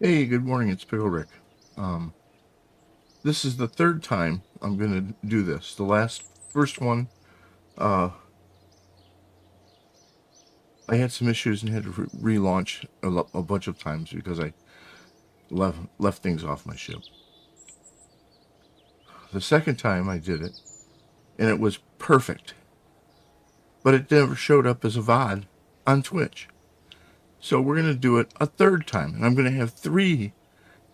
Hey, good morning. It's Pickle Rick. Um, this is the third time I'm going to do this. First one, uh, I had some issues and had to relaunch a bunch of times because I left things off my ship. The second time I did it, and it was perfect, but it never showed up as a VOD on Twitch. So we're going to do it a third time, and I'm going to have 3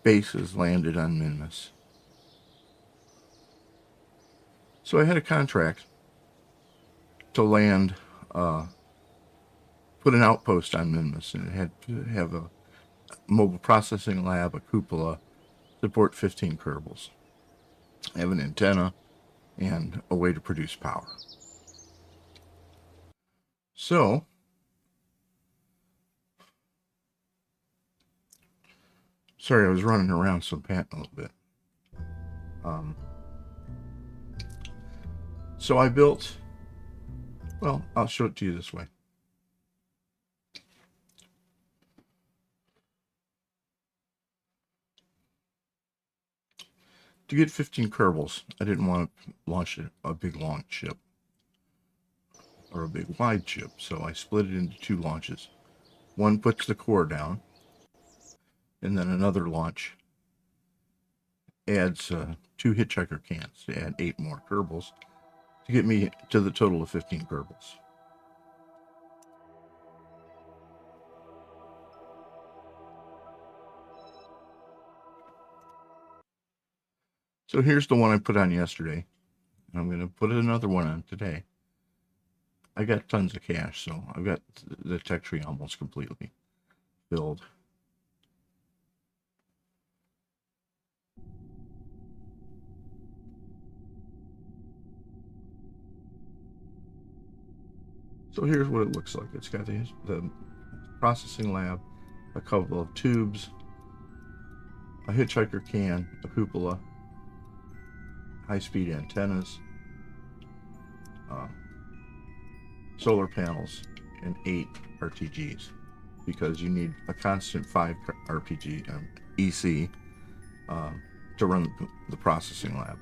bases landed on minnmus. So I had a contract to land, put an outpost on minnmus, and it had to have a mobile processing lab, a cupola, support 15 Kerbals, have an antenna, and a way to produce power. So, sorry, I was running around, so I'm panting a little bit. Um, so I built, well, I'll show it to you this way. To get 15 Kerbals, I didn't want to launch a big long ship or a big wide ship, so I split it into 2 launches. One puts the core down, and then another launch adds 2 hitchhiker cans to add 8 more Kerbals to get me to the total of 15 Kerbals. So here's the one I put on yesterday. I'm going to put another one on today. I got tons of cash, so I've got the tech tree almost completely filled. So here's what it looks like. It's got the processing lab, a couple of tubes, a hitchhiker can, a cupola, high-speed antennas, uh, solar panels, and 8 RTGs, because you need a constant 5 RPG EC uh, to run the processing lab.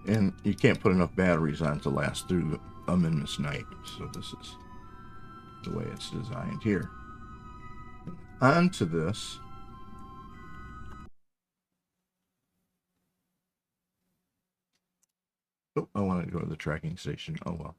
And you can't put enough batteries on to last through a minnmus night. So this is the way it's designed here. Onto this, oh, I want to go to the tracking station. Oh well.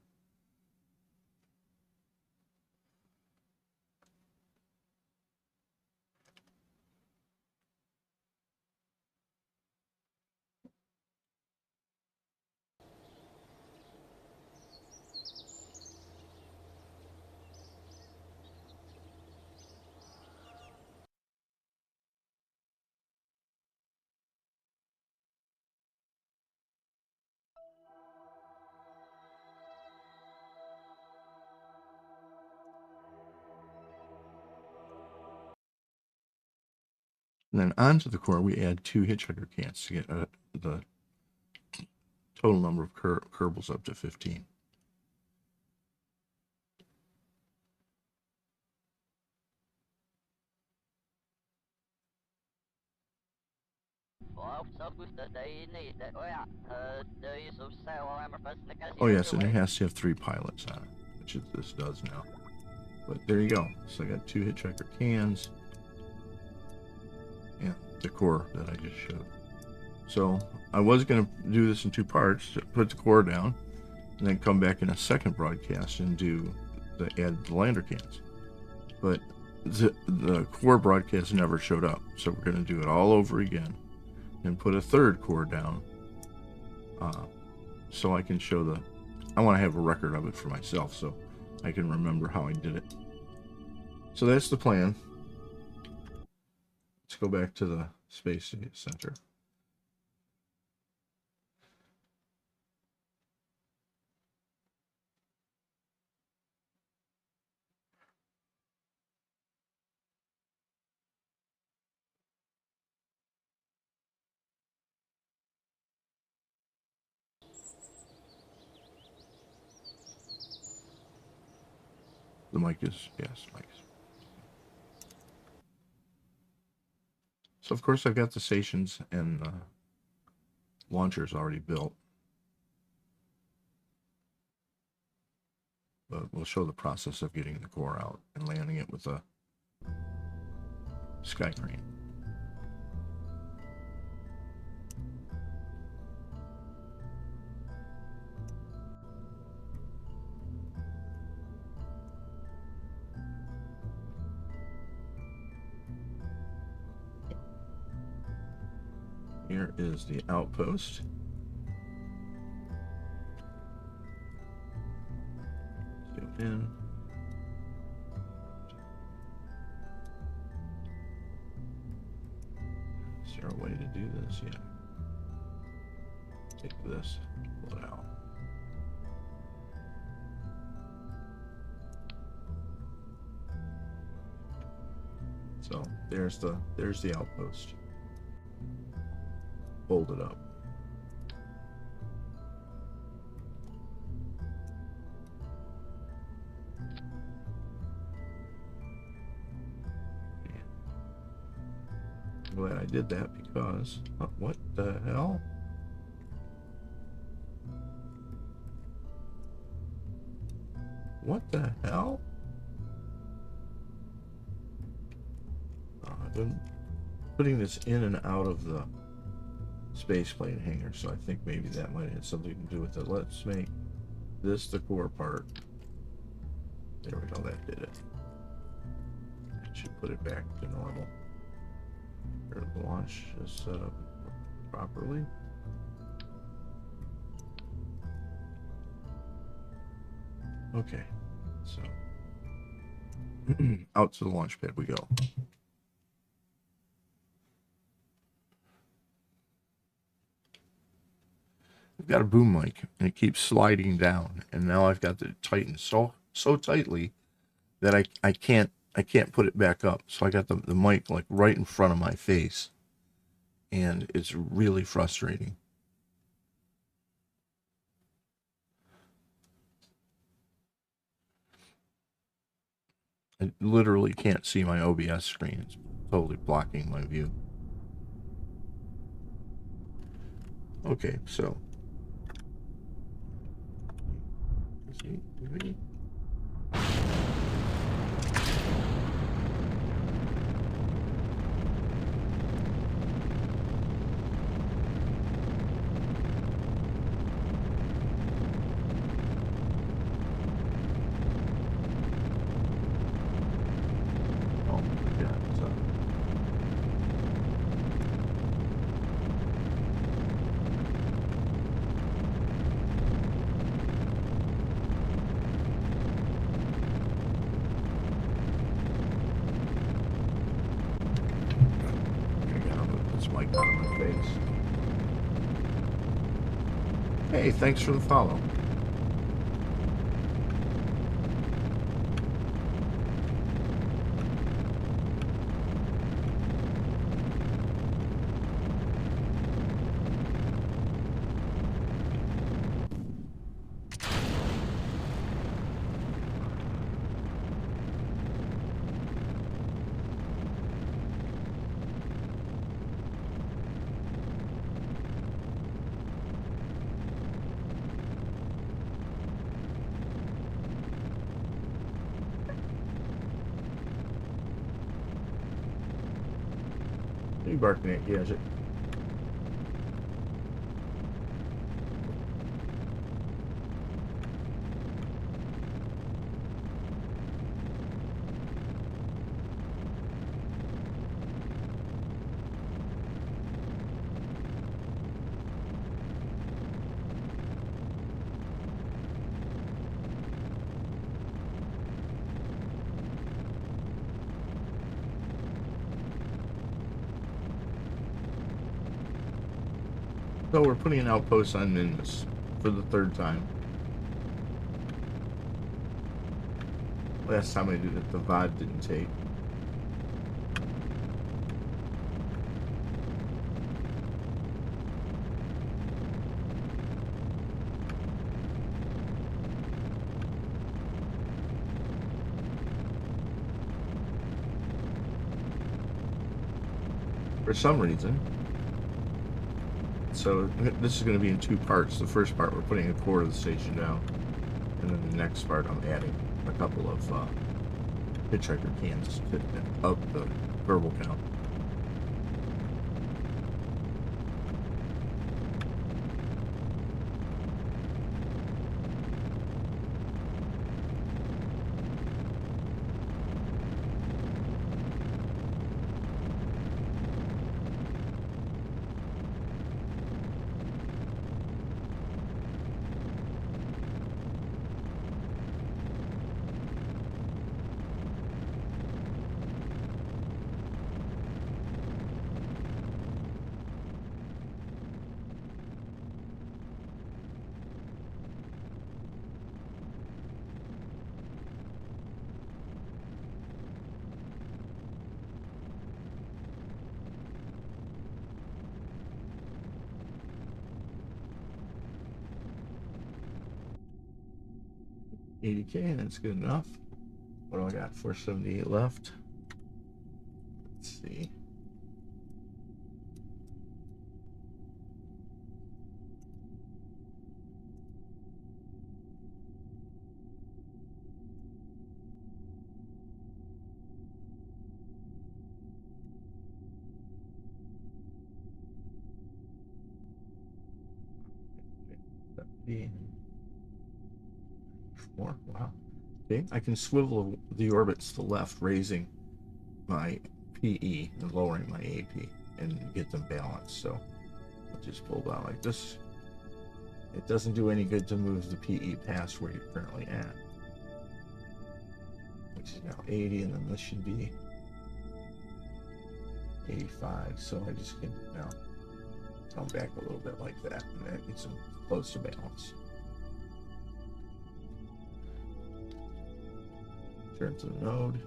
And then onto the core, we add 2 hitchhiker cans to get the total number of Kerbals up to 15. Oh yes, and it has to have 3 pilots on it, which this does now. But there you go. So I got 2 hitchhiker cans and the core that I just showed. So I was going to do this in 2 parts, put the core down, and then come back in a second broadcast and add the lander cans. But the core broadcast never showed up, so we're going to do it all over again and put a third core down, so I can show I want to have a record of it for myself, so I can remember how I did it. So that's the plan. Let's go back to the Space Center. The mic is, yes, mic. So of course I've got the stations and launchers already built. But we'll show the process of getting the core out and landing it with a sky crane. Here is the outpost. Zoom in. Is there a way to do this? Yeah. Take this, pull it out. So there's the outpost. Fold it up. I'm glad I did that because what the hell? What the hell? I've been putting this in and out of the spaceplane hangar, so I think maybe that might have something to do with it. Let's make this the core part. There we go, that did it. That should put it back to normal. Here, the launch is set up properly. Okay, so out to the launch pad we go. I've got a boom mic and it keeps sliding down, and now I've got it tightened so tightly that I can't put it back up. So I got the mic like right in front of my face, and it's really frustrating. I literally can't see my OBS screen. It's totally blocking my view. Okay, so hey, thanks for the follow. You barking at Gadget. So we're putting an outpost on minnmus for the third time. Last time I did it, the VOD didn't take. for some reason. So this is going to be in two parts. The first part, we're putting a core of the station down, and then the next part, I'm adding a couple of hitchhiker cans to up the verbal count. $80K, that's good enough. What do I got? 478 left. Let's see. More. Wow. Okay, I can swivel the orbits to the left, raising my PE and lowering my AP, and get them balanced. So I'll just pull down like this. It doesn't do any good to move the PE past where you're currently at, which is now 80, and then this should be 85. So I just can now come back a little bit like that, and that gets them close to balance. Turn to the node.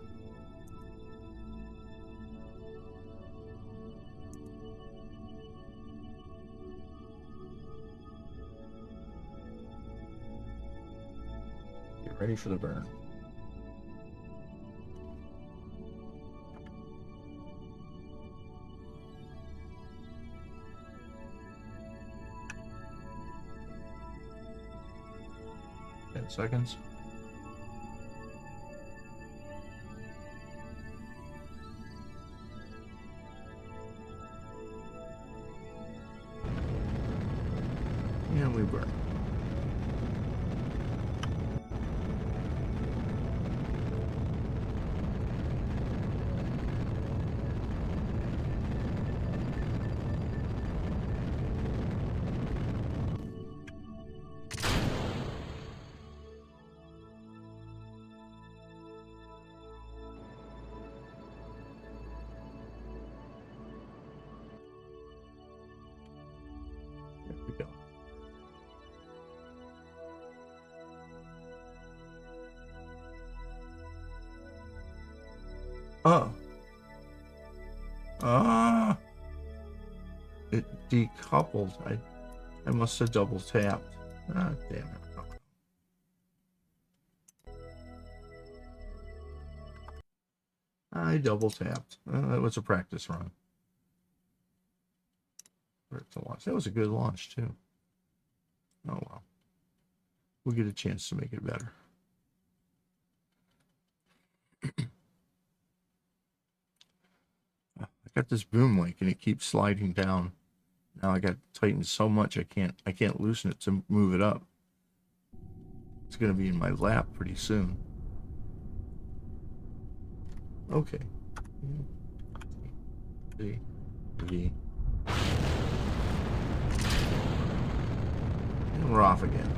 Get ready for the burn. Seconds. And we burn. There we go. Oh. Ah. It decoupled. I must have double tapped. Ah, damn it. I double tapped. That was a practice run. To launch. That was a good launch too. Oh well. We'll get a chance to make it better. I got this boom link and it keeps sliding down. Now I got tightened so much I can't loosen it to move it up. It's gonna be in my lap pretty soon. Okay. V. And we're off again.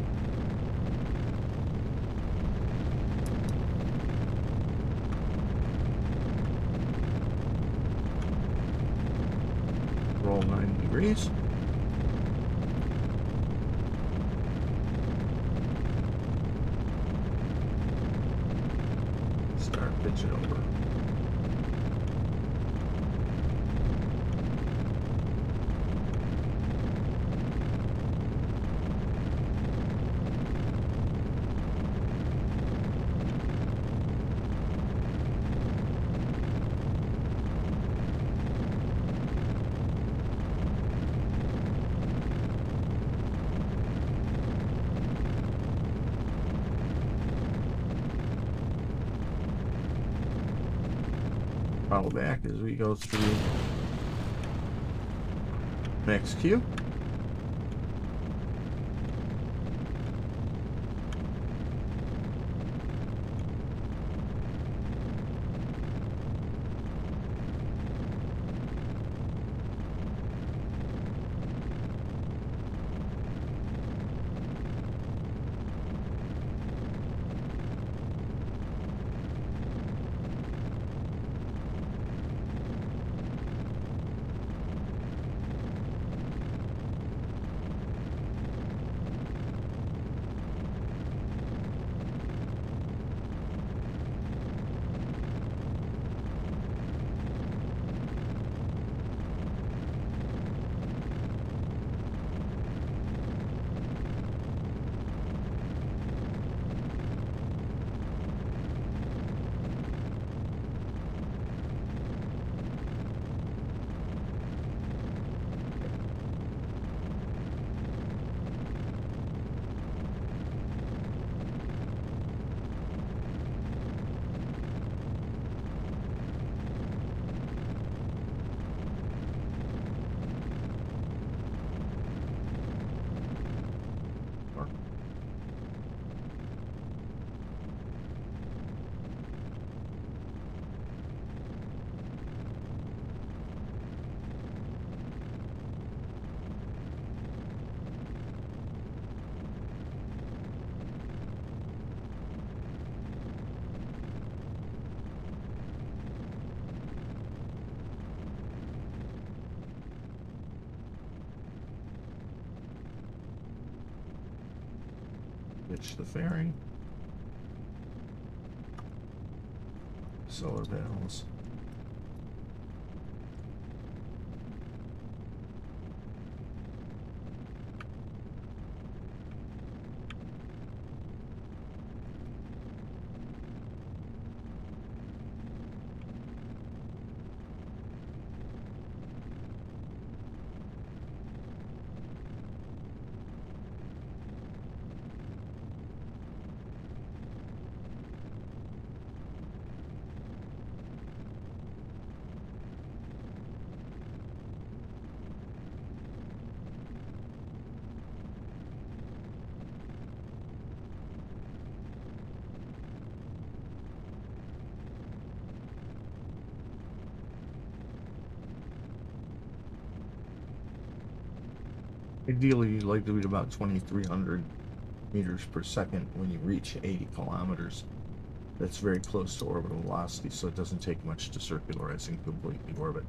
Roll 90 degrees. Start pitching over. throttle back as we go through max Q. Ditch the fairing. Solar panels. Ideally, you'd like to be about 2,300 meters per second when you reach 80 kilometers. That's very close to orbital velocity, so it doesn't take much to circularize and complete the orbit.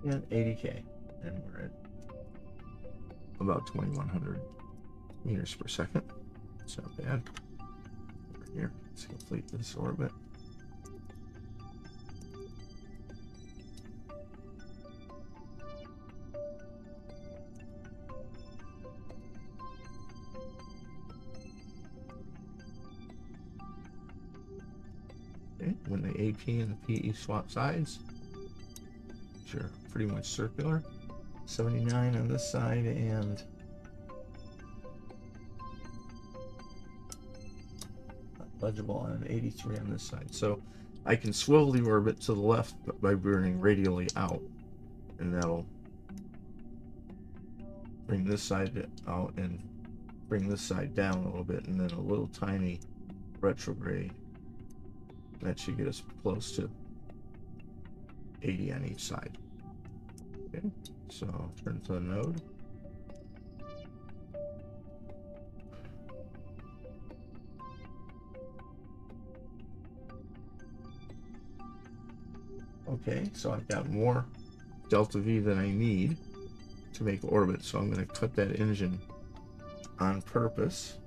And 80K, and we're at about 2,100 meters per second. It's not bad. Over here, let's complete this orbit. Okay, when the AP and the PE swap sides, are pretty much circular. 79 on this side and legible on 83 on this side. So I can swivel the orbit to the left by burning radially out, and that'll bring this side out and bring this side down a little bit, and then a little tiny retrograde. That should get us close to 80 on each side. Okay, so turn to the node. Okay, so I've got more delta V than I need to make orbit, so I'm going to cut that engine on purpose.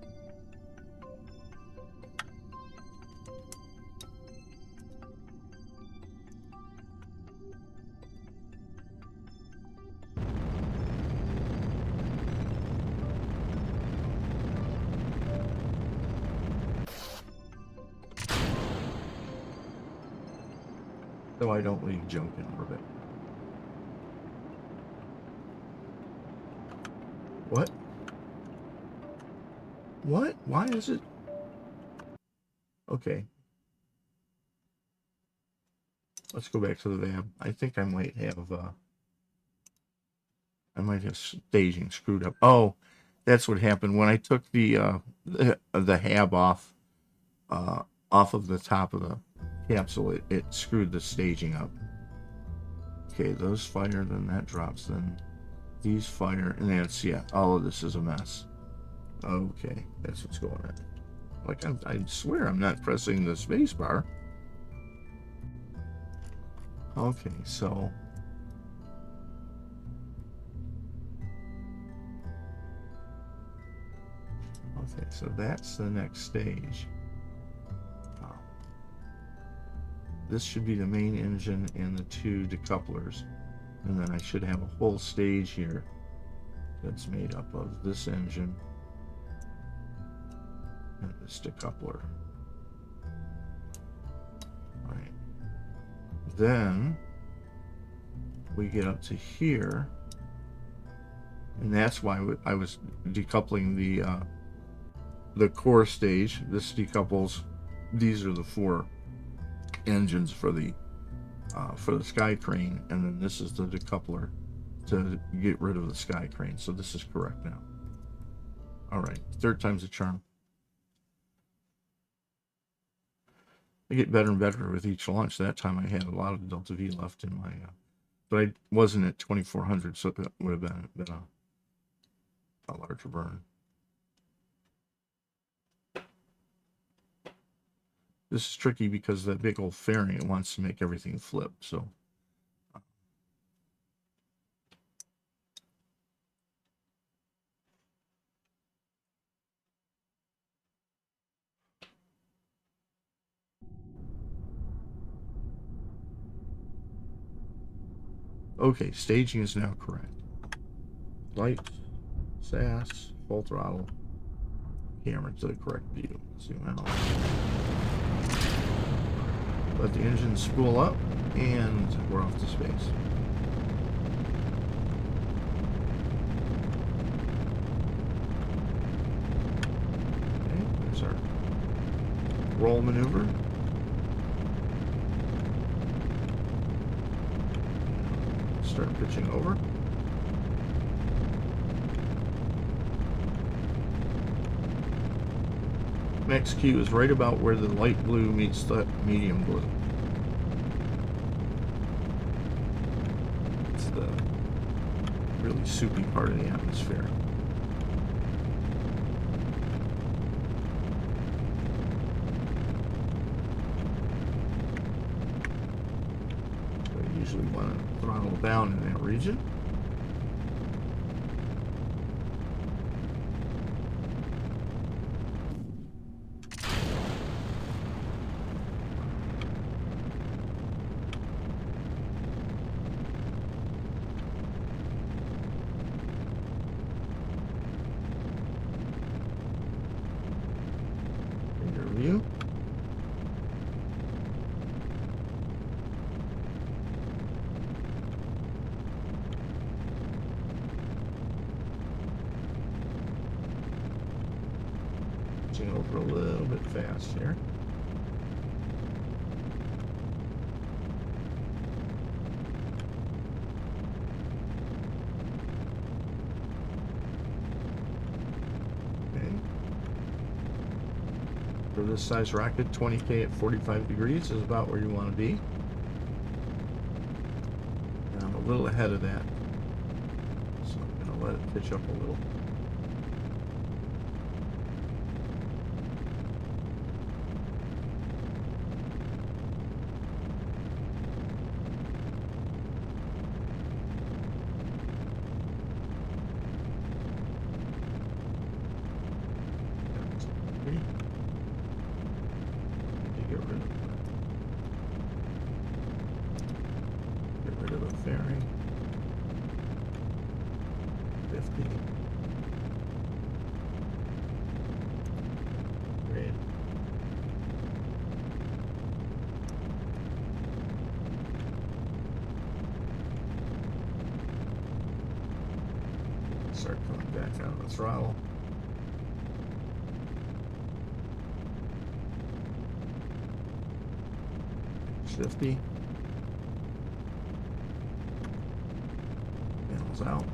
so I don't leave junk in orbit. What? What? Why is it? Okay. Let's go back to the VAB. I think I might have staging screwed up. Oh, that's what happened when I took the hab off of the top of the capsule. It screwed the staging up. Okay, those fire, then that drops, then these fire, and that's, yeah, all of this is a mess. Okay, that's what's going on. Like, I swear I'm not pressing the space bar. Okay, so that's the next stage. This should be the main engine and the 2 decouplers, and then I should have a whole stage here that's made up of this engine and this decoupler. All right. Then we get up to here, and that's why I was decoupling the core stage. This decouples. These are the 4 engines for the sky crane, and then this is the decoupler to get rid of the sky crane. So this is correct now. All right, 3rd time's a charm. I get better and better with each launch. That time I had a lot of Delta V left in my, but I wasn't at 2400, so that would have been a larger burn. This is tricky because that big old fairing, it wants to make everything flip, so. Okay, staging is now correct. Light, SAS, full throttle, camera to the correct view. Zoom out. Let the engine spool up, and we're off to space. Okay, there's our roll maneuver. Start pitching over. Max Q is right about where the light blue meets the medium blue. It's the really soupy part of the atmosphere. So you usually want to throttle down in that region. View. Pitching over a little bit fast here. For this size rocket, 20K at 45 degrees is about where you want to be. And I'm a little ahead of that, so I'm going to let it pitch up a little. Get rid of the fairing. 50. start coming back on the throttle. Shifty. Panels out.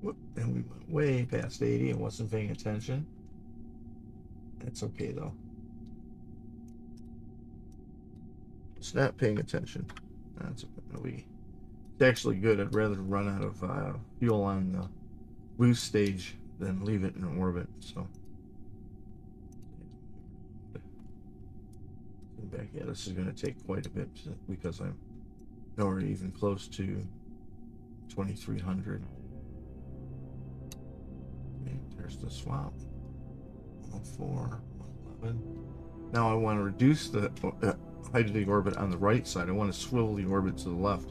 Whoop, and we went way past 80 and wasn't paying attention. That's okay though. It's not paying attention. That's it's actually good. I'd rather run out of fuel on the boost stage than leave it in orbit. So back, yeah, this is going to take quite a bit because I'm nowhere even close to 2300. Okay, there's the swap. 104, 111. Now I want to reduce the height of the orbit on the right side. I want to swivel the orbit to the left.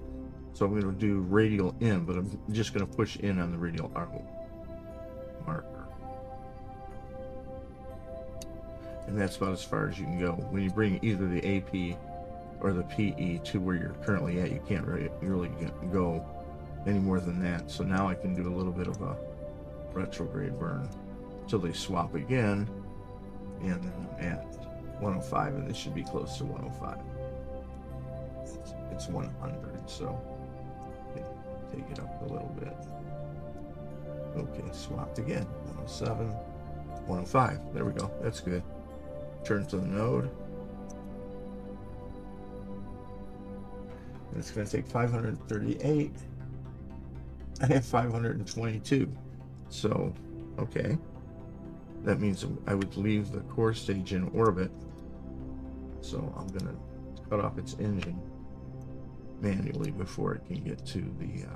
So I'm going to do radial in, but I'm just going to push in on the radial out marker. And that's about as far as you can go. When you bring either the AP or the PE to where you're currently at, you can't really go any more than that. So now I can do a little bit of a retrograde burn until they swap again, and then I'm at 105, and this should be close to 105. It's 100, so take it up a little bit. Okay, swapped again. 107, 105. There we go. That's good. Turn to the node. And it's going to take 538. I have 522. So, okay. That means I would leave the core stage in orbit. So I'm going to cut off its engine manually before it can get to the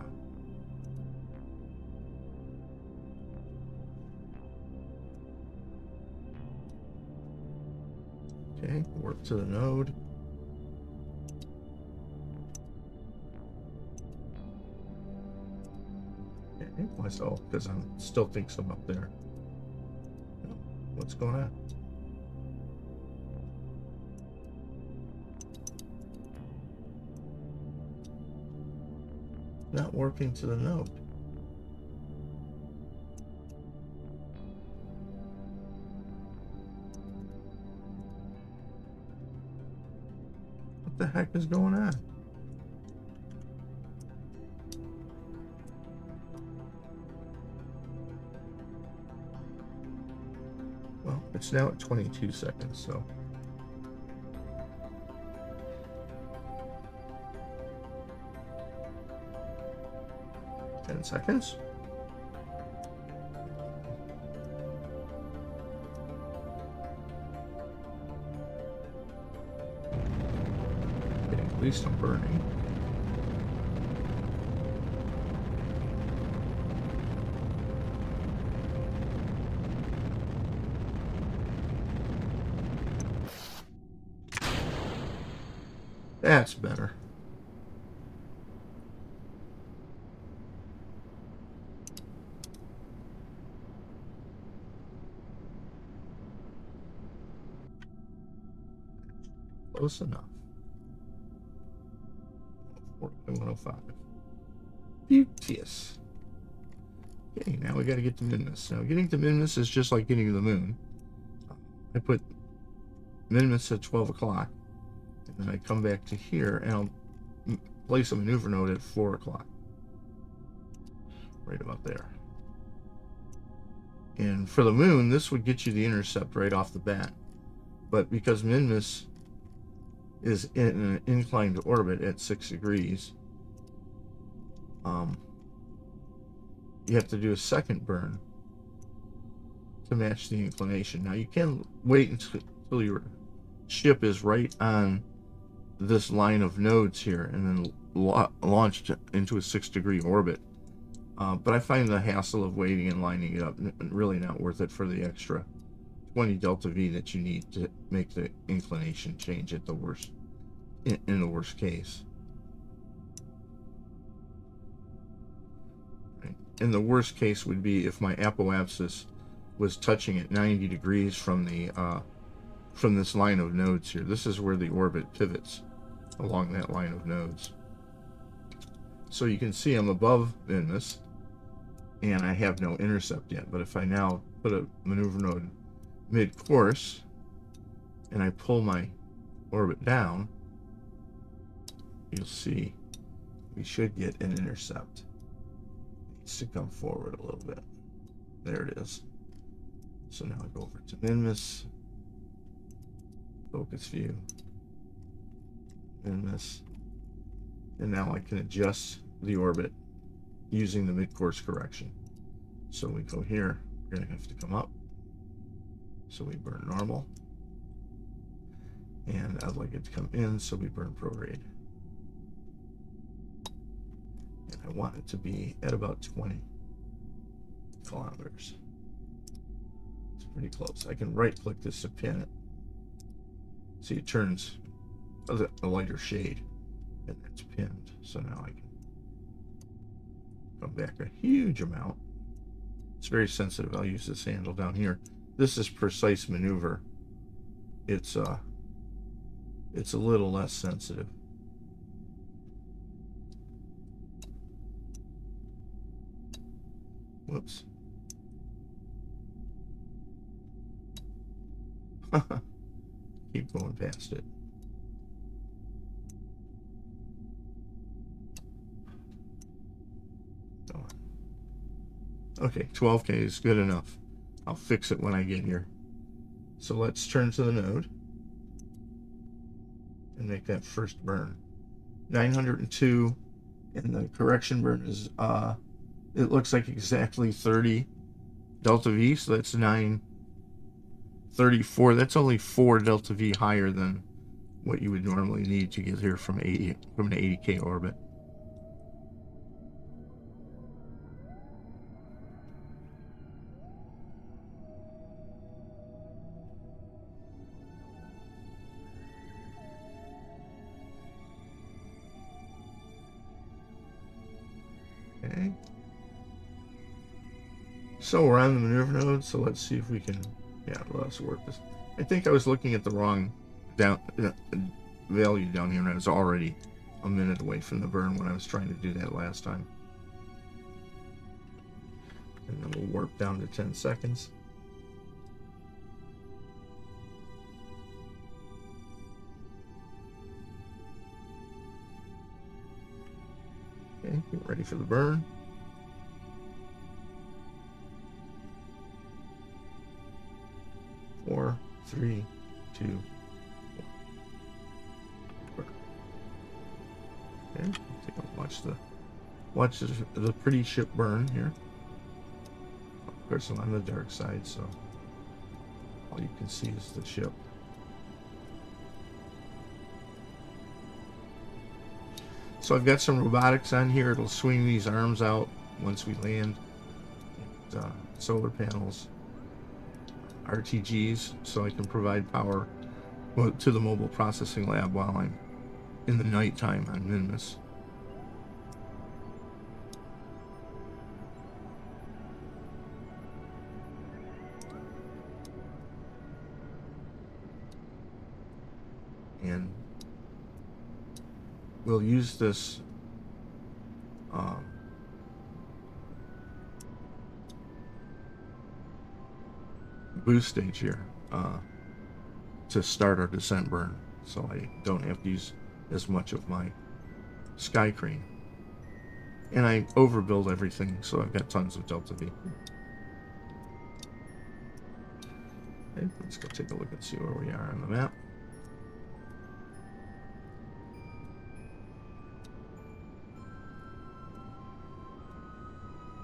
okay, warp to the node. Okay, myself, because I still think I'm up there. What's going on? Not warping to the node. What the heck is going on? Well, it's now at 22 seconds, so. Seconds. Okay, at least I'm burning. That's better. Close enough. 105. Beauteous. Okay, now we got to get to minnmus. Now, getting to minnmus is just like getting to the moon. I put minnmus at 12 o'clock, and then I come back to here, and I'll place a maneuver node at 4 o'clock. Right about there. And for the moon, this would get you the intercept right off the bat. But because minnmus is in an inclined orbit at 6 degrees, you have to do a second burn to match the inclination. Now you can wait until your ship is right on this line of nodes here and then launched into a 6-degree orbit. But I find the hassle of waiting and lining it up really not worth it for the extra 20 delta V that you need to make the inclination change at the worst, in the worst case. Right. And the worst case would be if my apoapsis was touching at 90 degrees from the from this line of nodes here. This is where the orbit pivots. along that line of nodes. So you can see I'm above minnmus, and I have no intercept yet. But if I now put a maneuver node mid-course, and I pull my orbit down, you'll see we should get an intercept. It needs to come forward a little bit. There it is. So now I go over to minnmus, focus view, minnmus, and now I can adjust the orbit using the mid-course correction. So we go here, we're going to have to come up. So we burn normal. And I'd like it to come in, so we burn prorate. And I want it to be at about 20 kilometers. It's pretty close. I can right click this to pin it. See, it turns a lighter shade, and it's pinned. So now I can come back a huge amount. It's very sensitive. I'll use this handle down here. This is precise maneuver. It's a little less sensitive. Whoops. Keep going past it. Okay, 12K is good enough. I'll fix it when I get here. So let's turn to the node and make that first burn. 902, and the correction burn is, it looks like exactly 30 delta V, so that's 934. That's only 4 delta V higher than what you would normally need to get here from an 80K orbit. Okay. So we're on the maneuver node, so let's see if we can, let us work this. I think I was looking at the wrong value down here, and I was already a minute away from the burn when I was trying to do that last time. And then we'll warp down to 10 seconds. Okay, get ready for the burn. Four, three, two, one. Okay, take a watch the pretty ship burn here. Of course, I'm on the dark side, so all you can see is the ship. So I've got some robotics on here. It'll swing these arms out once we land. And, solar panels, RTGs, so I can provide power to the mobile processing lab while I'm in the nighttime on minnmus. And we'll use this boost stage here to start our descent burn, so I don't have to use as much of my sky crane. And I overbuild everything, so I've got tons of delta V. Okay, let's go take a look and see where we are on the map.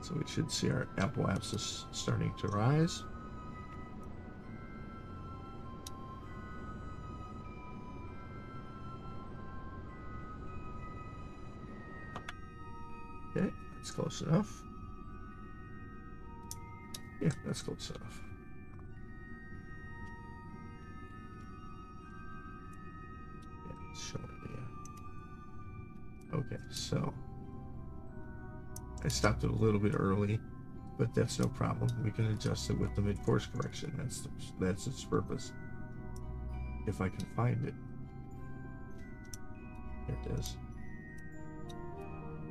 So we should see our apoapsis starting to rise. Okay, that's close enough. Yeah, that's close enough. Yeah, it's showing the. Okay, so I stopped it a little bit early, but that's no problem. We can adjust it with the mid-course correction. That's its purpose. If I can find it. There it is.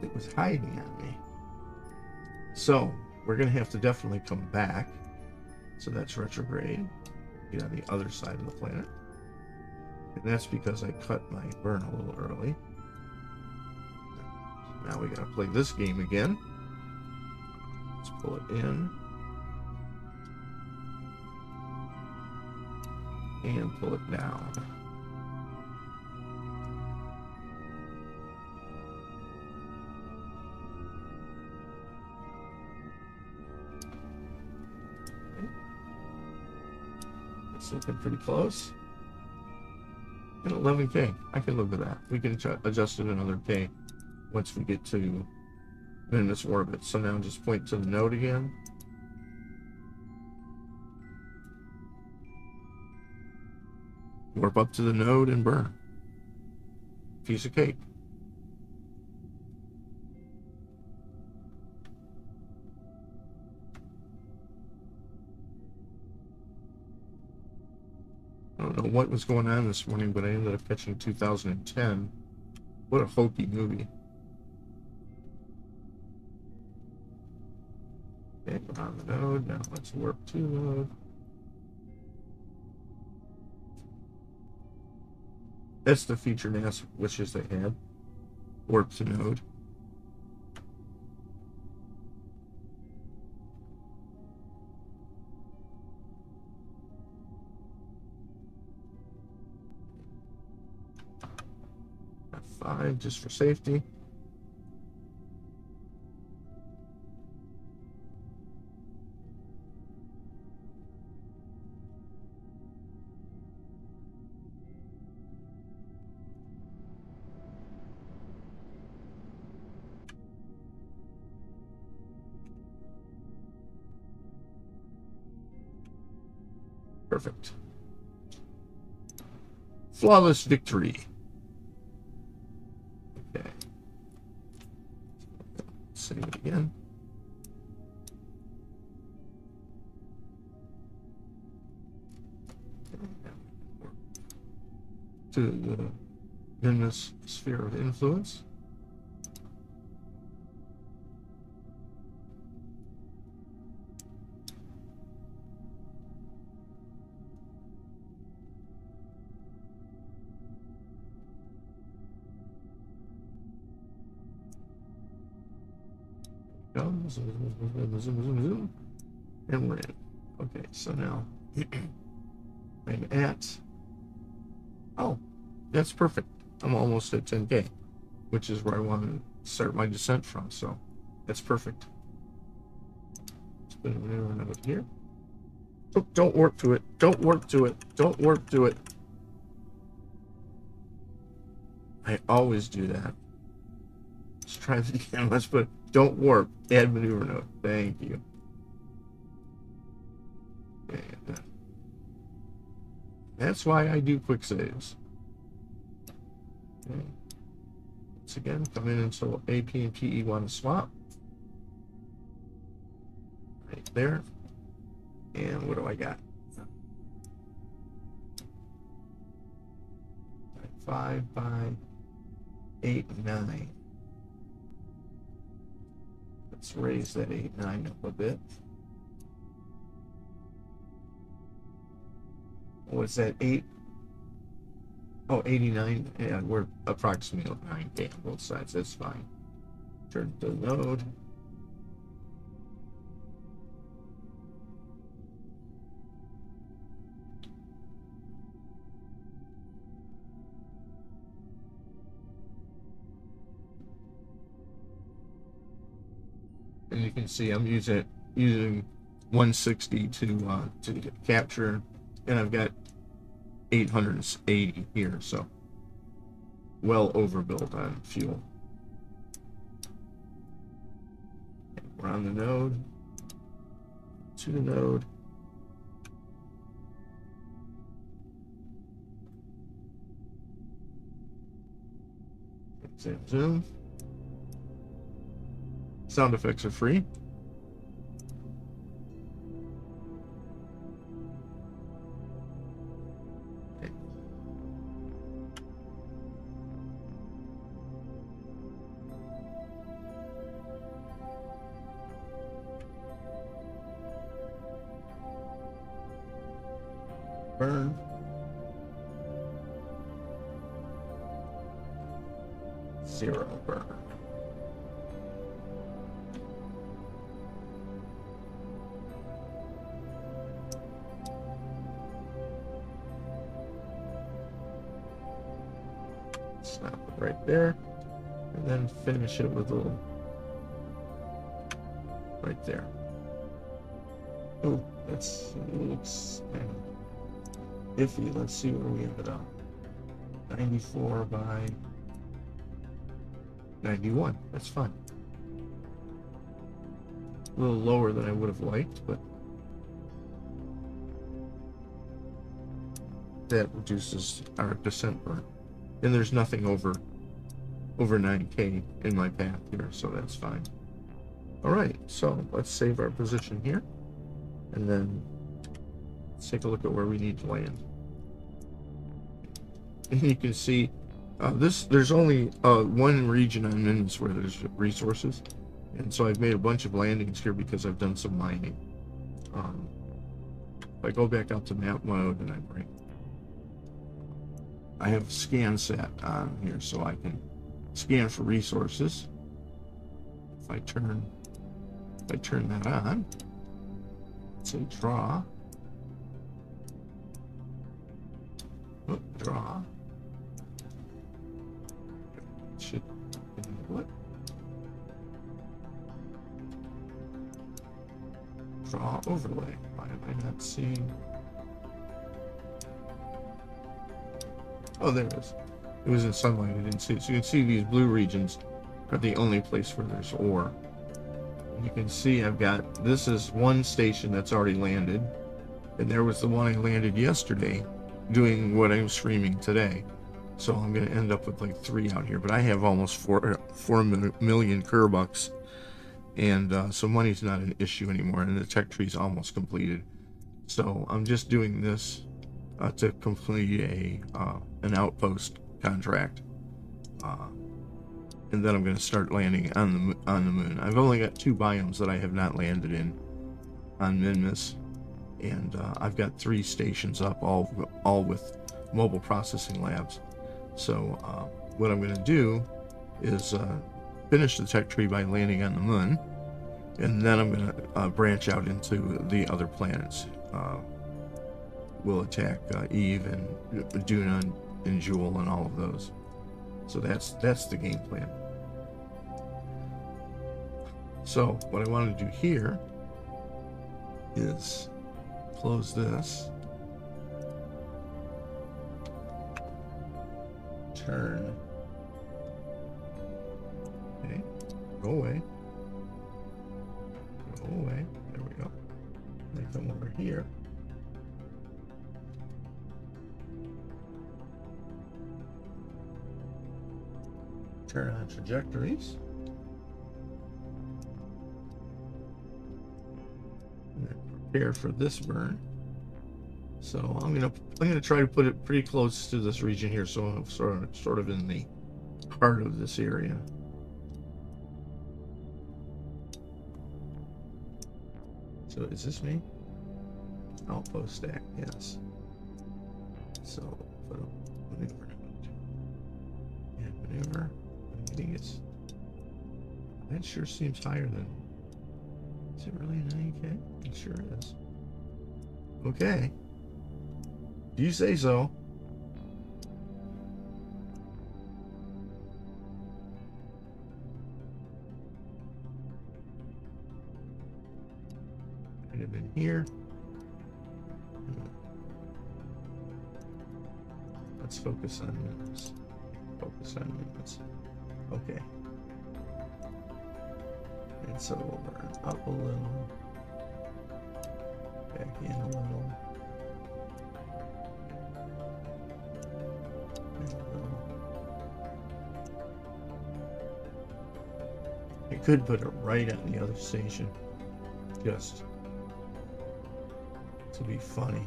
It was hiding on me. So we're going to have to definitely come back. So that's retrograde. Get on the other side of the planet. And that's because I cut my burn a little early. Now we got to play this game again. Let's pull it in. And pull it down. Okay. It's looking pretty close. And 11K. I can live with that. We can adjust it another K once we get to minnmus orbit. So now just point to the node again. Warp up to the node and burn. Piece of cake. I don't know what was going on this morning, but I ended up catching 2010. What a hokey movie. Okay, we're on the node. Now let's warp to node. That's the feature NAS wishes they had. Warp to node. F5 just for safety. Perfect. Flawless victory. Okay. Save it again. To the minnmus sphere of influence. Zoom, zoom, zoom, and we're in. Okay, so now I'm at. Oh, that's perfect. I'm almost at 10K, which is where I want to start my descent from. So that's perfect. Let's put a maneuver node here. Oh, don't warp to it. Don't warp to it. Don't warp to it. I always do that. Let's try it again. Let's put don't warp. Add maneuver node. Thank you. And that's why I do quick saves. Okay. Once again, come in until AP and PE want to swap. Right there. And what do I got? 5 by 8, 9. Let's raise that 8, 9 up a bit. What's that, 8? Oh, 89. Yeah, we're approximately 9K on both sides. That's fine. Turn the node. And you can see I'm using 160 to capture, and I've got 880 here, so well overbuilt on fuel. Okay, we're on the node, to the node. Zoom, zoom. Sound effects are free. Okay. Burn. Zero burn. Snap it right there, and then finish it with a little right there. Oh, that looks kind of iffy. Let's see where we ended up. 94 by 91. That's fine. A little lower than I would have liked, but that reduces our descent burn. And there's nothing over 9K in my path here, so that's fine. All right, so let's save our position here, and then let's take a look at where we need to land. And you can see there's only one region on minnmus where there's resources, and so I've made a bunch of landings here because I've done some mining. If I go back out to map mode and I have scan set on here so I can scan for resources. If I turn that on, say draw. Oh, draw. Should what? Draw overlay. Why am I not seeing? Oh, there it is. It was in sunlight. I didn't see it. So you can see these blue regions are the only place where there's ore. And you can see this is one station that's already landed, and there was the one I landed yesterday doing what I'm streaming today. So I'm going to end up with like 3 out here, but I have almost 4 million Kerbucks, and so money's not an issue anymore, and the tech tree's almost completed. So I'm just doing this to complete an outpost contract, and then I'm going to start landing on the moon. I've only got 2 biomes that I have not landed in on minnmus, and I've got 3 stations up, all with mobile processing labs. So what I'm going to do is finish the tech tree by landing on the moon, and then I'm going to branch out into the other planets. We'll attack Eve and Duna and Jewel and all of those. So that's the game plan. So what I want to do here is close this, turn, okay, go away, there we go. Then come over here, turn on trajectories, and then prepare for this burn. So I'm gonna try to put it pretty close to this region here, so I'm sort of in the heart of this area. So is this me? Outpost stack, yes. So put a maneuver note. And maneuver. I think that sure seems higher than. Is it really 90K? It sure is. Okay. If you say so. Kind of in here. Let's focus on minnmus. Focus on minnmus. Okay. And so we'll burn up a little. Back in a little. I could put it right on the other station, just to be funny.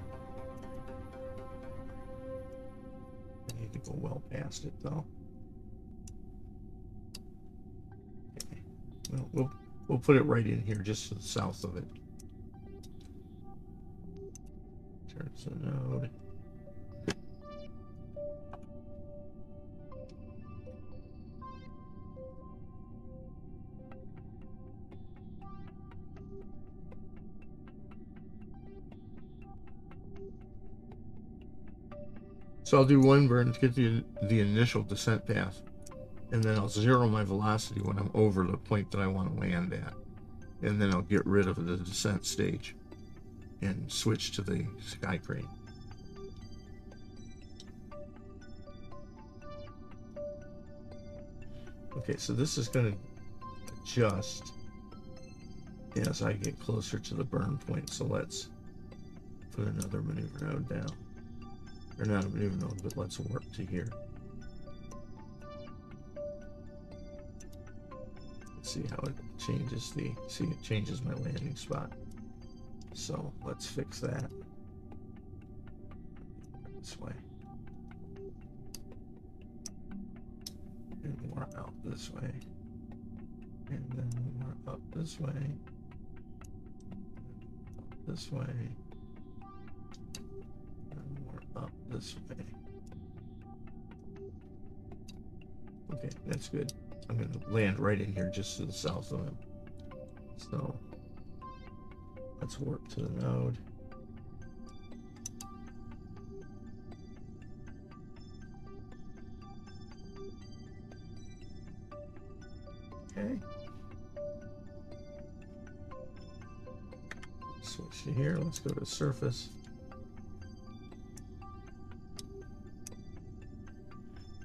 I need to go well past it though. Okay. Well, we'll put it right in here, just to the south of it. Turn There's the node. So I'll do one burn to get the initial descent path, and then I'll zero my velocity when I'm over the point that I want to land at, and then I'll get rid of the descent stage and switch to the sky crane. Okay, so this is going to adjust as I get closer to the burn point. So let's put another maneuver node down. Or not a maneuver node, but let's warp to here. Let's see how it changes it changes my landing spot. So let's fix that. This way. And more out this way. And then more up this way. Up this way. And more up this way. Okay, that's good. I'm going to land right in here just to the south of him. So let's warp to the node. Okay. Switch to here. Let's go to surface.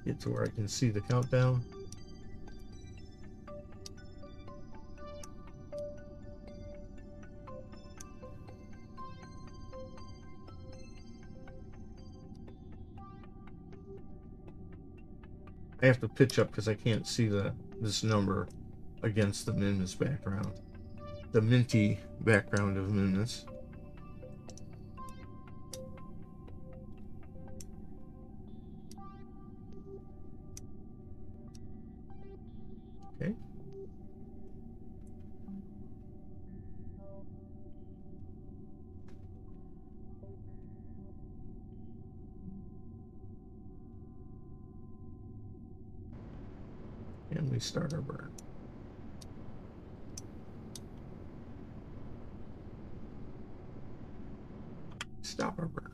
Get to where I can see the countdown. I have to pitch up because I can't see this number against the minnmus background. The minty background of minnmus. Okay. And we start our burn. Stop our burn.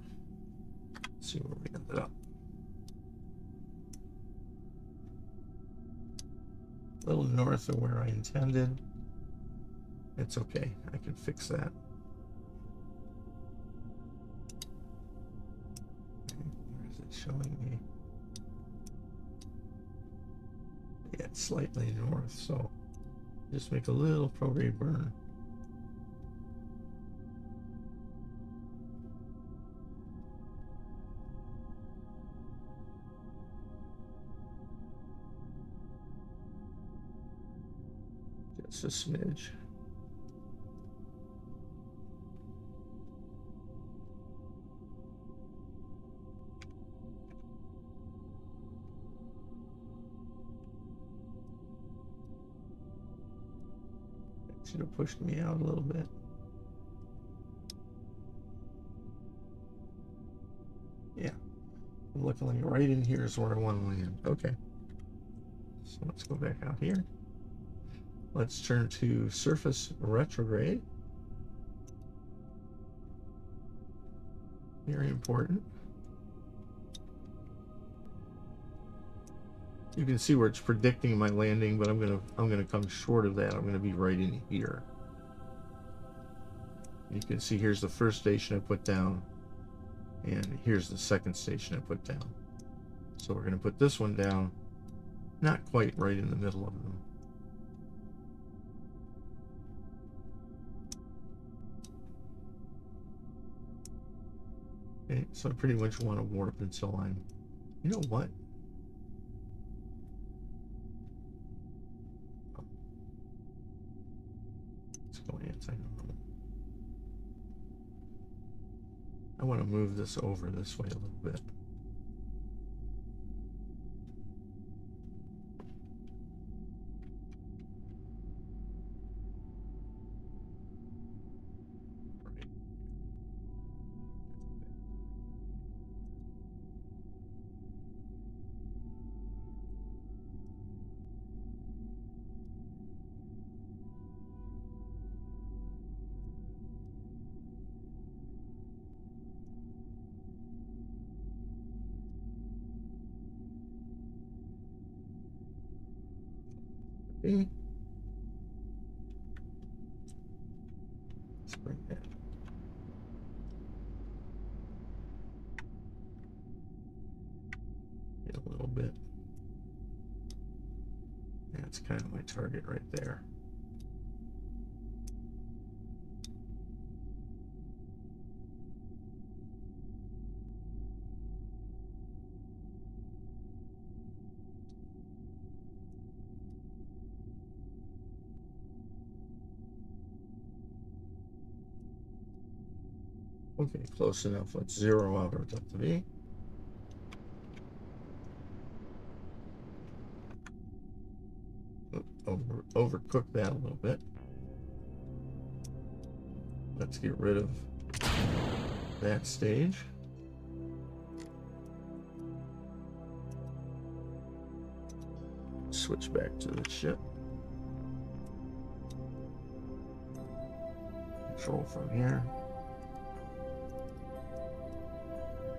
Let's see where we ended up. A little north of where I intended. It's okay. I can fix that. Okay, where is it showing me? Yeah, it's slightly north, so just make a little prograde burn. Just a smidge. Should have pushed me out a little bit. Yeah. I'm looking like right in here is where I want to land. Okay. So let's go back out here. Let's turn to surface retrograde. Very important. You can see where it's predicting my landing, but I'm gonna come short of that. I'm gonna be right in here. You can see here's the first station I put down, and here's the second station I put down. So we're gonna put this one down, not quite right in the middle of them. Okay, so I pretty much want to warp until I'm, you know what? Let's go anti-normal. I want to move this over this way a little bit. Okay. Let's bring that. Get a little bit. That's kind of my target right there. Okay, close enough. Let's zero out our delta V. Overcook that a little bit. Let's get rid of that stage. Switch back to the ship. Control from here.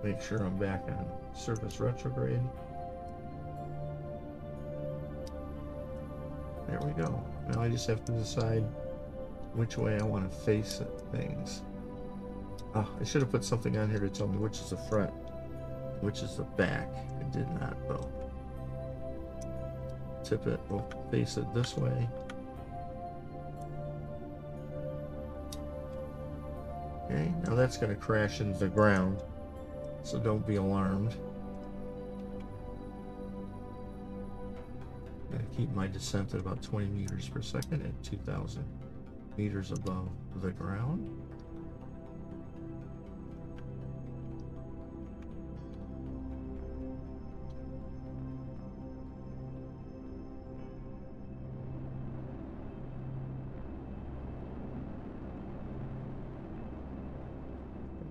Make sure I'm back on surface retrograde. There we go. Now I just have to decide which way I want to face things. Oh, I should have put something on here to tell me which is the front, which is the back. I did not, though. Tip it. We'll face it this way. Okay, now that's going to crash into the ground, so don't be alarmed. I'm going to keep my descent at about 20 meters per second at 2,000 meters above the ground.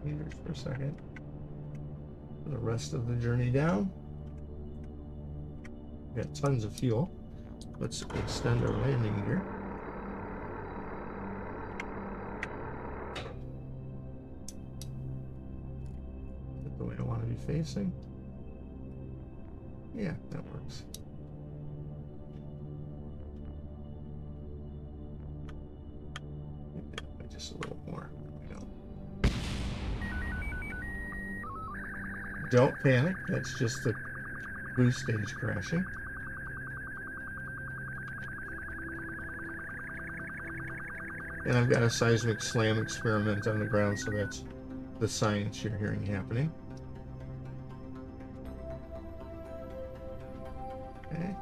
Meters per second for the rest of the journey down. We got tons of fuel. Let's extend our landing gear. Is that the way I want to be facing? Yeah, that works. Just a little more. There we go. Don't panic. That's just the boost stage crashing. And I've got a seismic slam experiment on the ground, so that's the science you're hearing happening. Okay.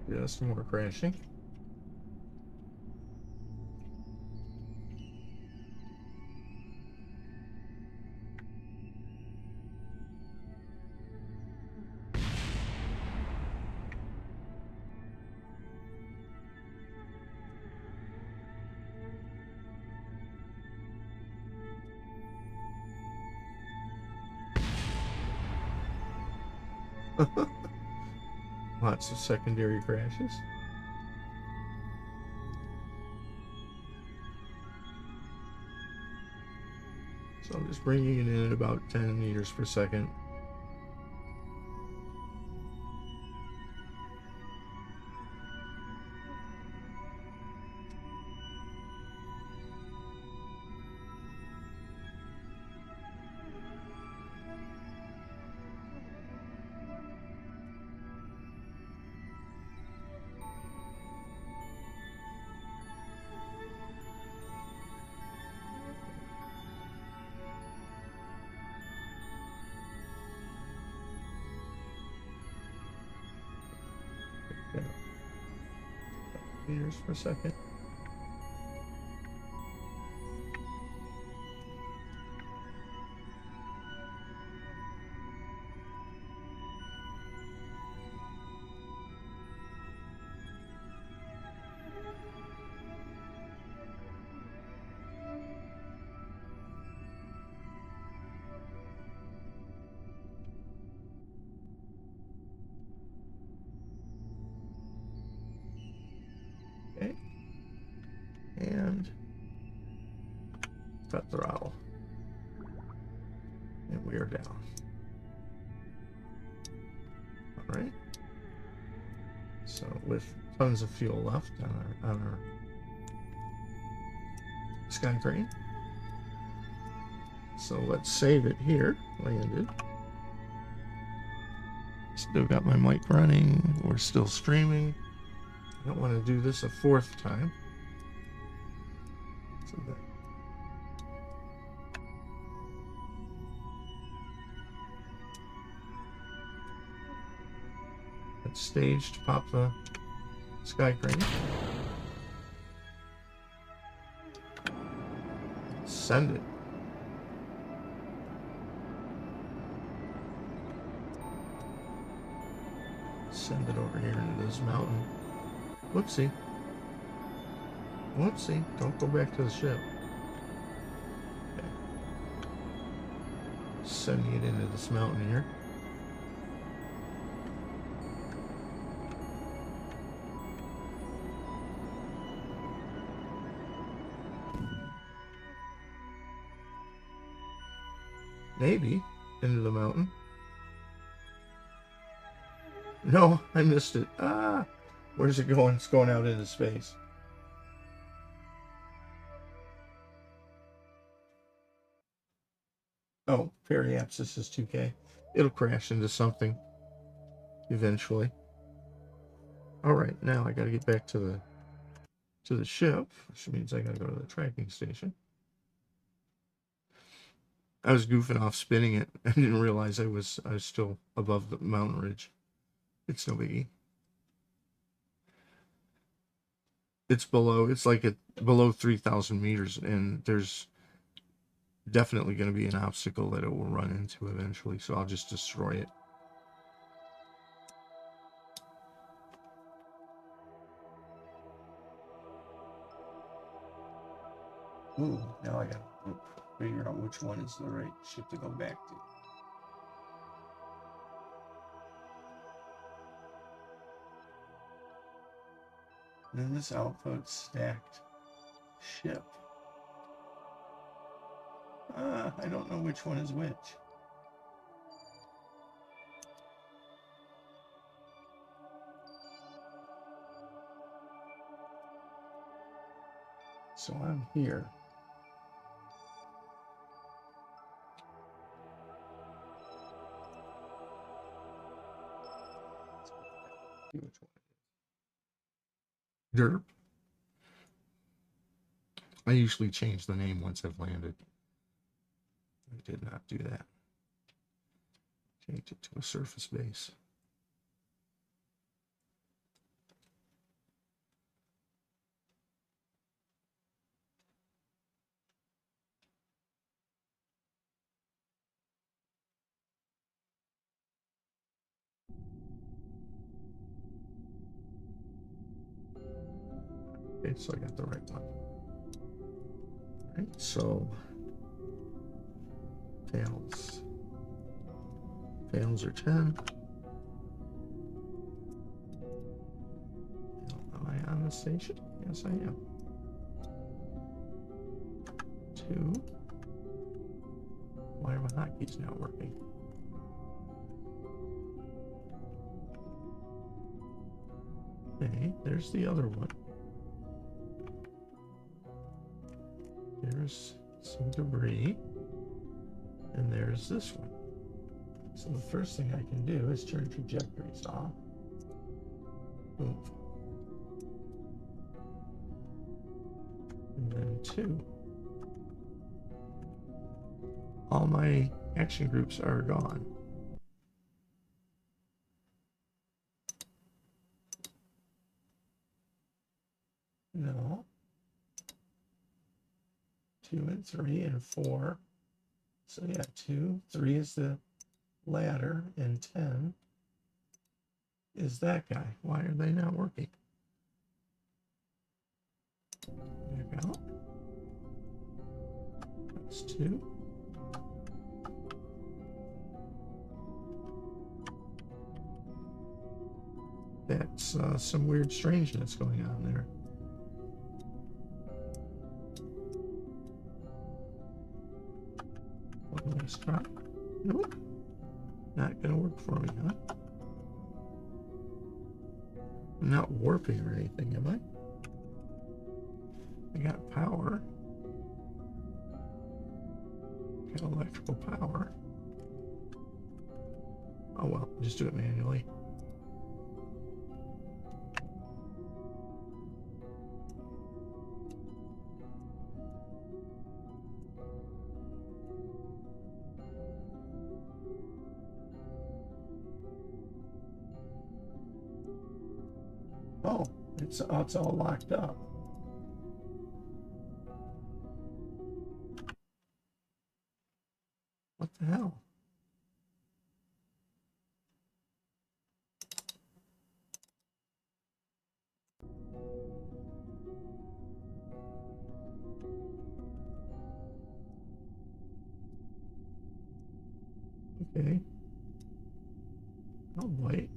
Just more crashing. Lots of secondary crashes. So I'm just bringing it in at about 10 meters per second. Meters per second. cut throttle. And we are down. Alright. So with tons of fuel left on our sky crane. So let's save it here. Landed. Still got my mic running. We're still streaming. I don't want to do this a fourth time. So let's stage to pop the sky crane. Send it. Send it over here into this mountain. Whoopsie. Whoopsie. Don't go back to the ship. Okay. Sending it into this mountain here. Maybe into the mountain. No, I missed it. Ah, where's it going? It's going out into space. Oh, periapsis is 2K. It'll crash into something eventually. All right, now I got to get back to the ship, which means I got to go to the tracking station. I was goofing off spinning it. I didn't realize I was still above the mountain ridge. It's no biggie. It's below. It's like below 3,000 meters, and there's definitely going to be an obstacle that it will run into eventually. So I'll just destroy it. Ooh, now I got to figure out which one is the right ship to go back to. And then this outpost stacked ship. I don't know which one is which. So I'm here. See which one it is. Derp. I usually change the name once I've landed. I did not do that. Change it to a surface base. Okay, so I got the right one. All right, so fails are 10. Am I on the station? Yes, I am. 2. Why are my hotkeys not working? Okay, there's the other one. There's some debris. And there's this one. So the first thing I can do is turn trajectories off. Boom. And then 2. All my action groups are gone. No. 2 and 3 and 4. So yeah, 2, 3 is the ladder, and 10 is that guy. Why are they not working? Back out. That's 2. That's some weird strangeness going on there. Nice try. Nope. Not gonna work for me, huh? I'm not warping or anything, am I? I got power. Got electrical power. Oh well, just do it manually. Oh, it's all locked up. What the hell? Okay. I'll wait.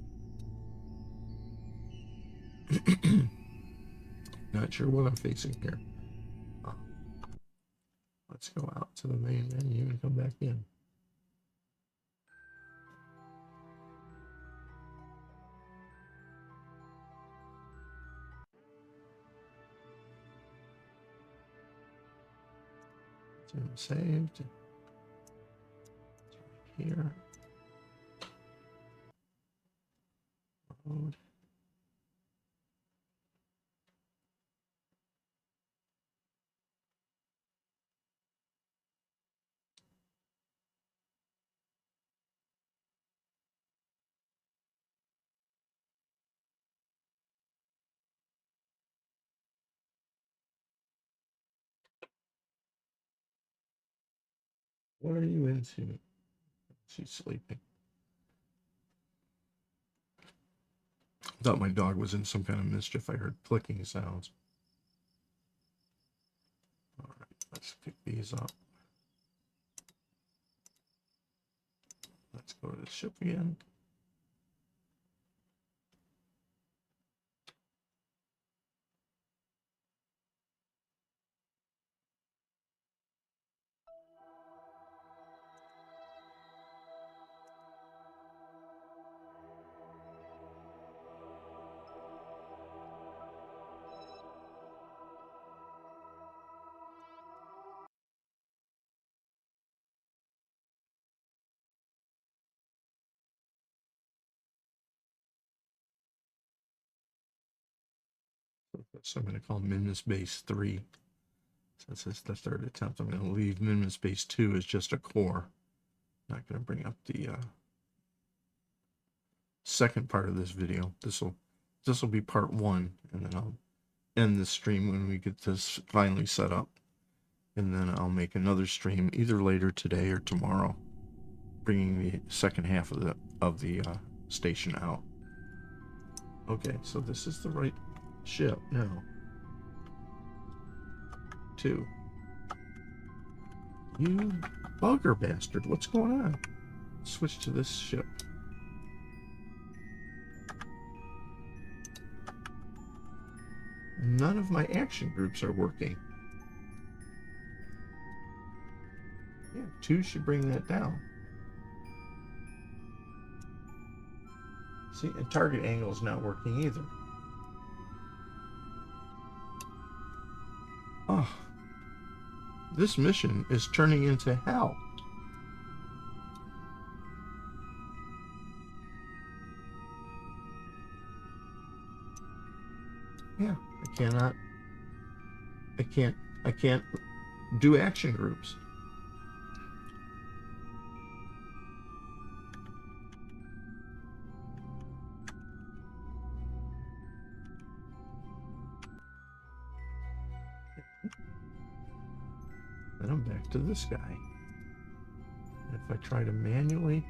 Not sure what I'm facing here. Oh. Let's go out to the main menu and come back in. Saved. Here. Load. What are you into? She's sleeping. Thought my dog was in some kind of mischief. I heard clicking sounds. All right, let's pick these up. Let's go to the ship again. So I'm going to call minnmus base 3. Since it's the third attempt, I'm going to leave minnmus base 2 as just a core. Not going to bring up the second part of this video. This will be part 1, and then I'll end the stream when we get this finally set up. And then I'll make another stream either later today or tomorrow, bringing the second half of the station out. Okay, so this is the right ship now. 2. You bugger bastard, what's going on? Switch to this ship. None of my action groups are working. Yeah, 2 should bring that down. See, and target angle is not working either. Oh, this mission is turning into hell. Yeah, I can't do action groups. Then I'm back to this guy. If I try to manually...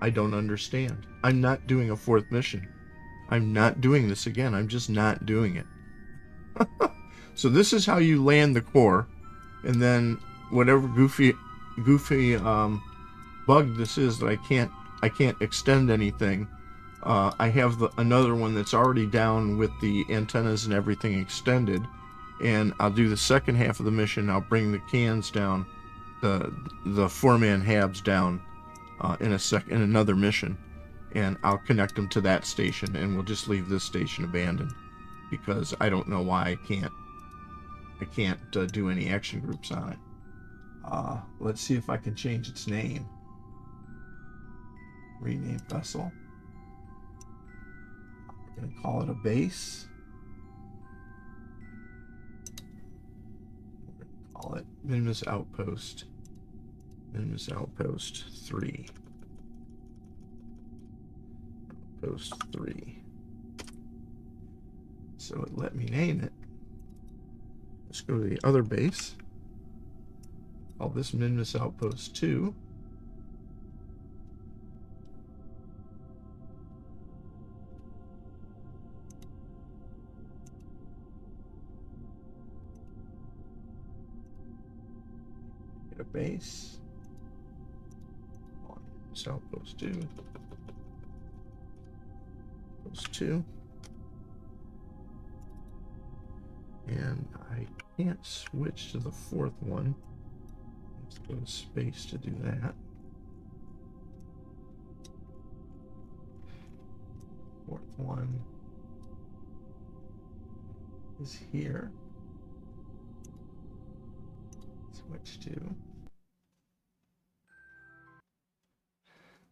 I don't understand. I'm not doing a 4th mission. I'm not doing this again. I'm just not doing it. So this is how you land the core, and then whatever goofy bug this is that I can't extend anything. I have another one that's already down with the antennas and everything extended, and I'll do the second half of the mission. I'll bring the cans down, the 4-man habs down in another mission, and I'll connect them to that station, and we'll just leave this station abandoned because I don't know why I can't do any action groups on it. Let's see if I can change its name. Rename vessel. I'm going to call it a base. We're going to call it minnmus outpost. minnmus outpost 3. Outpost 3. So it let me name it. Let's go to the other base. Call this minnmus outpost 2. Get a base. Minnmus outpost 2. Outpost 2. And I can't switch to the 4th one. Let's go to space to do that. 4th one is here. Switch to.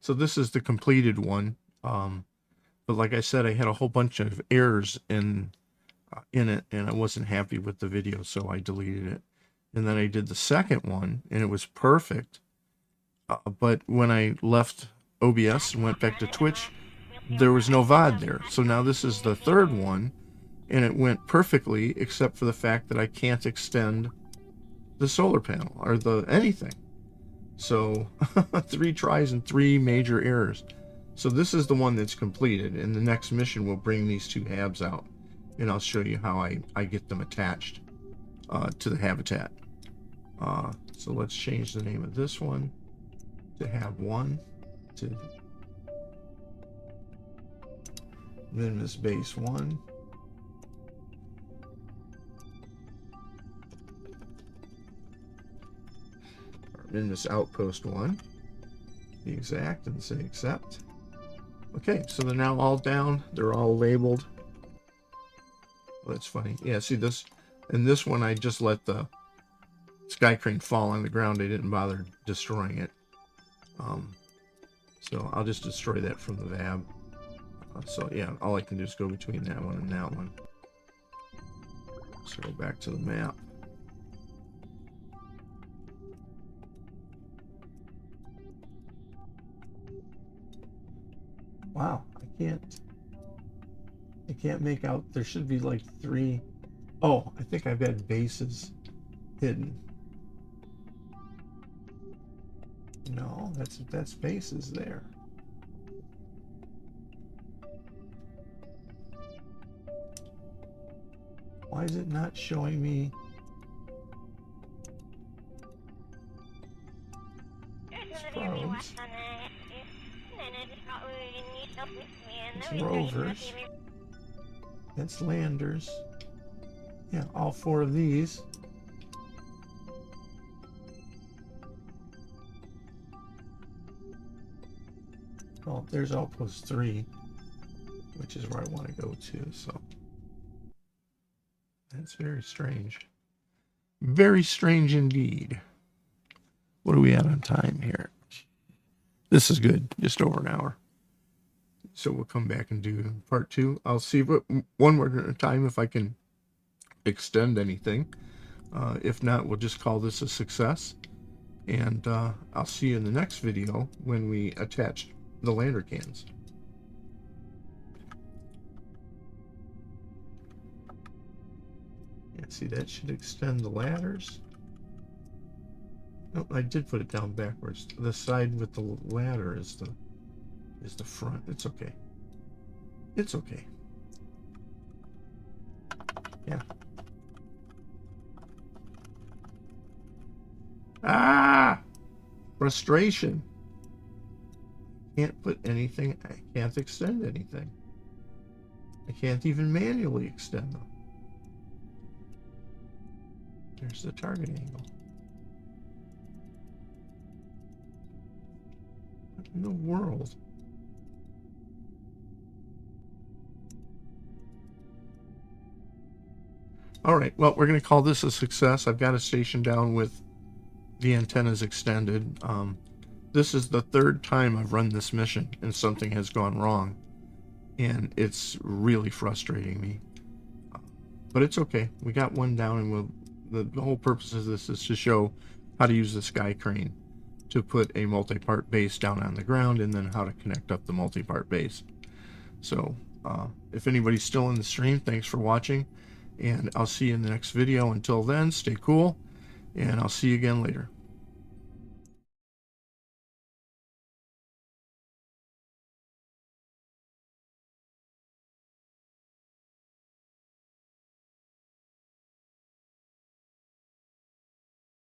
So this is the completed one. But like I said, I had a whole bunch of errors in it, and I wasn't happy with the video, so I deleted it. And then I did the second one, and it was perfect. But when I left OBS and went back to Twitch, there was no VOD there. So now this is the third one, and it went perfectly, except for the fact that I can't extend the solar panel or the anything. So 3 tries and 3 major errors. So this is the one that's completed, and the next mission will bring these 2 habs out, and I'll show you how I get them attached to the habitat. So let's change the name of this one to Hab 1 to minnmus base 1. Or minnmus outpost 1. Be exact, and say accept. Okay, so they're now all down. They're all labeled. Well, that's funny. Yeah, see this, in this one I just let the sky crane fall on the ground. I didn't bother destroying it. So I'll just destroy that from the VAB. So yeah, all I can do is go between that one and that one. So go back to the map. Wow, I can't make out. There should be like 3. Oh, I think I've got bases hidden. No, that's bases there. Why is it not showing me? Probes. It's rovers. That's landers. Yeah, all 4 of these. Well, there's outpost 3, which is where I want to go to, so that's very strange. Very strange indeed. What are we at on time here? This is good, just over an hour. So we'll come back and do part 2. I'll see one more time if I can extend anything. If not, we'll just call this a success. And I'll see you in the next video when we attach the lander cans. Yeah, see, that should extend the ladders. No, I did put it down backwards. The side with the ladder is the front. It's okay. It's okay. Yeah. Ah! Frustration. Can't put anything. I can't extend anything. I can't even manually extend them. There's the target angle. What in the world? All right, well, we're going to call this a success. I've got a station down with the antennas extended. This is the third time I've run this mission and something has gone wrong, and it's really frustrating me. But it's okay. We got one down, and the whole purpose of this is to show how to use the sky crane to put a multi-part base down on the ground, and then how to connect up the multi-part base. So if anybody's still in the stream, thanks for watching, and I'll see you in the next video. Until then, stay cool, and I'll see you again later.